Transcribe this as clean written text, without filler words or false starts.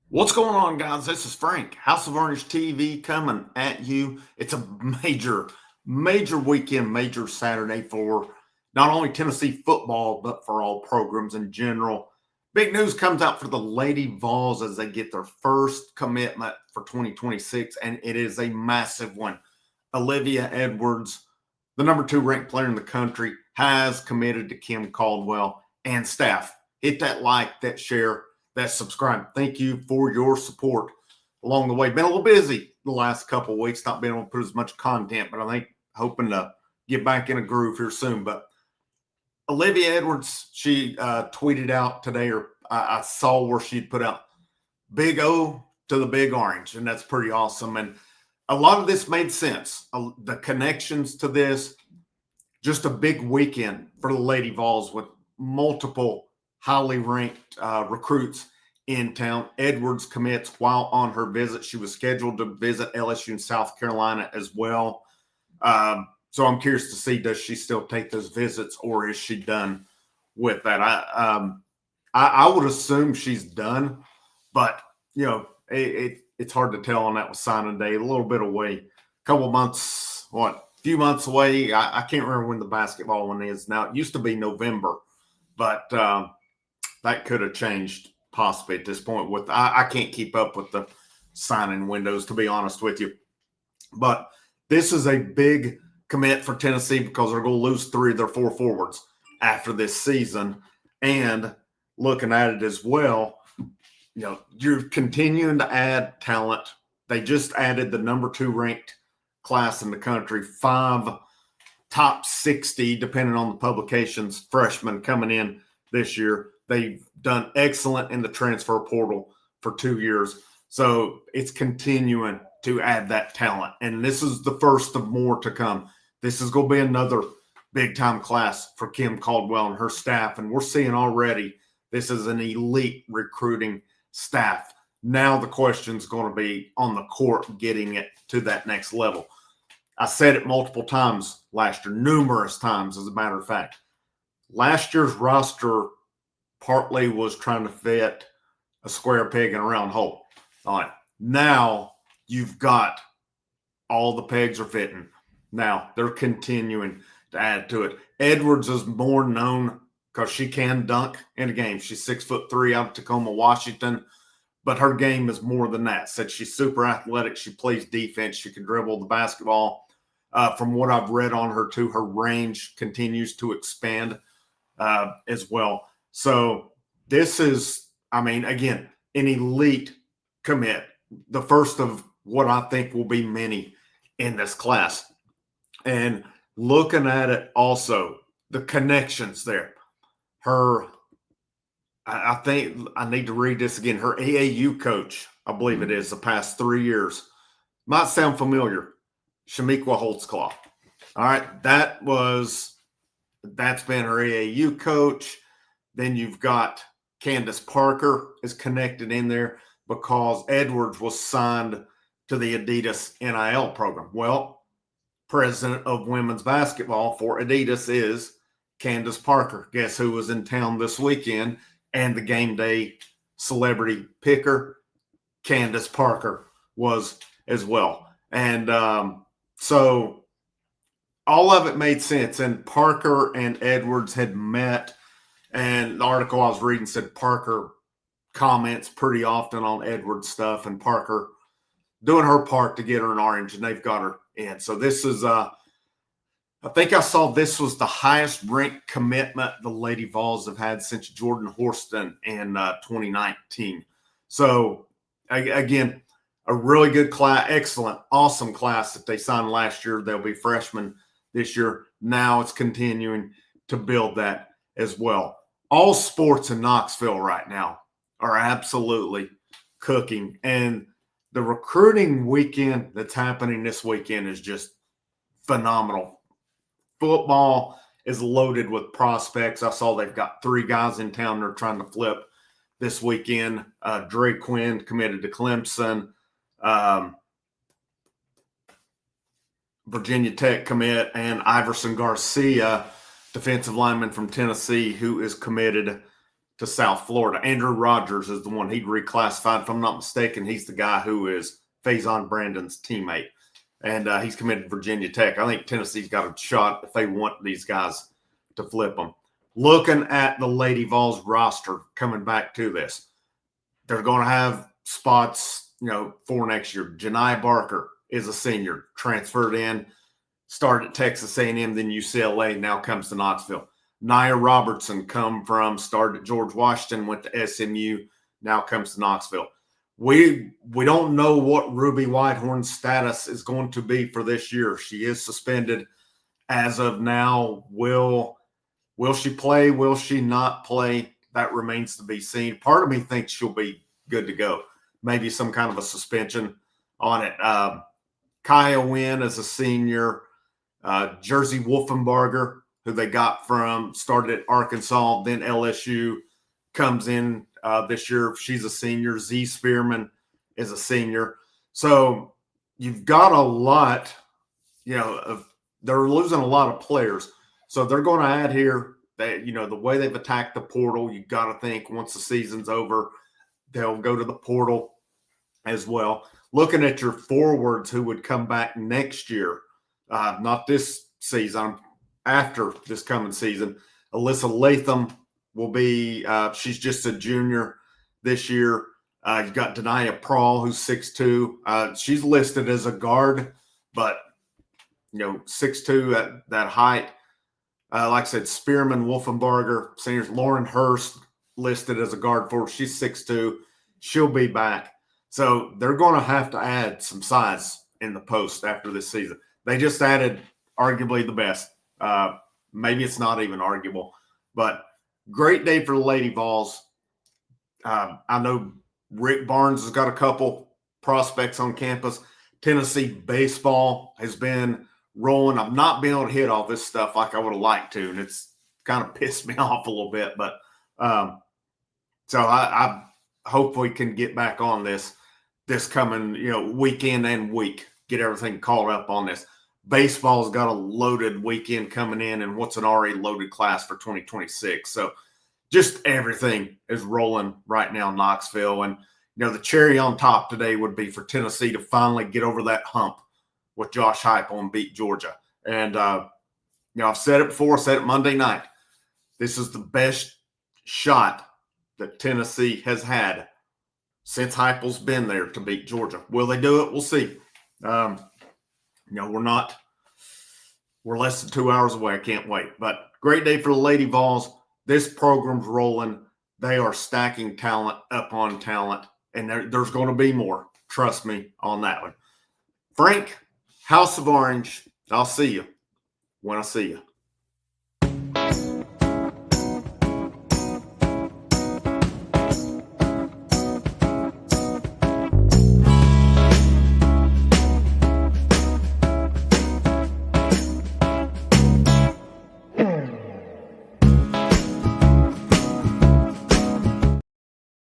What's going on, guys? This is Frank, House of Orange TV, coming at you. It's a major weekend, major Saturday for not only Tennessee football, but for all programs in general. Big news comes out for the Lady Vols as they get their first commitment for 2026, and it is a massive one. Oliviyah Edwards, the number 2 ranked player in the country, has committed to Kim Caldwell and staff. Hit that like, that share, that subscribe. Thank you for your support along the way. Been a little busy the last couple of weeks, not being able to put as much content, but I think hoping to get back in a groove here soon. But Oliviyah Edwards, she tweeted out today, or I saw where she'd put out big O to the big orange, and that's pretty awesome. And a lot of this made sense. The connections to this, just a big weekend for the Lady Vols with multiple highly ranked recruits in town. Edwards commits while on her visit. She was scheduled to visit LSU in South Carolina as well. So I'm curious to see, does she still take those visits, or is she done with that? I would assume she's done, but it's hard to tell on that with signing day. A little bit away, a couple months, few months away. I can't remember when the basketball one is now. It used to be November, but that could have changed possibly at this point. I can't keep up with the signing windows, to be honest with you. But this is a big commit for Tennessee because they're going to lose 3 of their 4 forwards after this season. And looking at it as well, you're continuing to add talent. They just added the number 2 ranked class in the country, 5 top 60, depending on the publications, freshmen coming in this year. They've done excellent in the transfer portal for 2 years. So it's continuing to add that talent. And this is the first of more to come. This is going to be another big-time class for Kim Caldwell and her staff. And we're seeing already this is an elite recruiting staff. Now the question's going to be on the court, getting it to that next level. I said it multiple times last year, numerous times, as a matter of fact. Last year's roster partly was trying to fit a square peg in a round hole. All right. Now you've got all the pegs are fitting. Now they're continuing to add to it. Edwards is more known because she can dunk in a game. She's 6'3" out of Tacoma, Washington, but her game is more than that. Said she's super athletic. She plays defense. She can dribble the basketball. From what I've read on her too, her range continues to expand as well. So this is, again, an elite commit, the first of what I think will be many in this class. And looking at it also, the connections there. I think I need to read this again. Her AAU coach, I believe it is, the past 3 years, might sound familiar. Shamiqua Holtzclaw. All right, that's been her AAU coach. Then you've got Candace Parker is connected in there because Edwards was signed to the Adidas NIL program. Well, president of women's basketball for Adidas is Candace Parker. Guess who was in town this weekend and the game day celebrity picker? Candace Parker was as well. And so all of it made sense. And Parker and Edwards had met. And the article I was reading said Parker comments pretty often on Edwards stuff, and Parker doing her part to get her an orange, and they've got her in. So this is, I think I saw this was the highest ranked commitment the Lady Vols have had since Jordan Horston in 2019. So again, a really good class, excellent, awesome class that they signed last year. They'll be freshmen this year. Now it's continuing to build that as well. All sports in Knoxville right now are absolutely cooking. And the recruiting weekend that's happening this weekend is just phenomenal. Football is loaded with prospects. I saw they've got 3 guys in town they're trying to flip this weekend. Dre Quinn committed to Clemson. Virginia Tech commit, and Iverson Garcia, defensive lineman from Tennessee, who is committed to South Florida. Andrew Rogers is the one he reclassified. If I'm not mistaken, he's the guy who is Faison Brandon's teammate. And he's committed to Virginia Tech. I think Tennessee's got a shot if they want these guys to flip them. Looking at the Lady Vols roster, coming back to this, they're going to have spots, for next year. Janiyah Barker is a senior, transferred in, started at Texas A&M, then UCLA, now comes to Knoxville. Nia Robertson started at George Washington, went to SMU, now comes to Knoxville. We don't know what Ruby Whitehorn's status is going to be for this year. She is suspended as of now. Will she play? Will she not play? That remains to be seen. Part of me thinks she'll be good to go. Maybe some kind of a suspension on it. Kaya Wynn is a senior. Jersey Wolfenbarger, who they got started at Arkansas, then LSU, comes in this year. She's a senior. Z Spearman is a senior. So you've got a lot, they're losing a lot of players. So they're going to add here that, the way they've attacked the portal, you've got to think once the season's over, they'll go to the portal as well. Looking at your forwards who would come back next year, not this season, after this coming season, Alyssa Latham will be, she's just a junior this year. You've got Denia Prawl, who's 6'2". She's listed as a guard, but, 6'2", at that height. Like I said, Spearman, Wolfenbarger, seniors. Lauren Hurst listed as a guard forward. She's 6'2". She'll be back. So they're going to have to add some size in the post after this season. They just added arguably the best. Maybe it's not even arguable, but great day for the Lady Vols. I know Rick Barnes has got a couple prospects on campus. Tennessee baseball has been rolling. I've not been able to hit all this stuff like I would have liked to, and it's kind of pissed me off a little bit. But so I hope we can get back on this coming weekend and week. Get everything caught up on this. Baseball's got a loaded weekend coming in, and what's an already loaded class for 2026. So just everything is rolling right now in Knoxville. And, the cherry on top today would be for Tennessee to finally get over that hump with Josh Heupel and beat Georgia. And, I've said it before, said it Monday night. This is the best shot that Tennessee has had since Heupel's been there to beat Georgia. Will they do it? We'll see. We're less than 2 hours away. I can't wait. But great day for the Lady Vols. This program's rolling. They are stacking talent up on talent, and there's going to be more. Trust me on that one. Frank, House of Orange, I'll see you when I see you.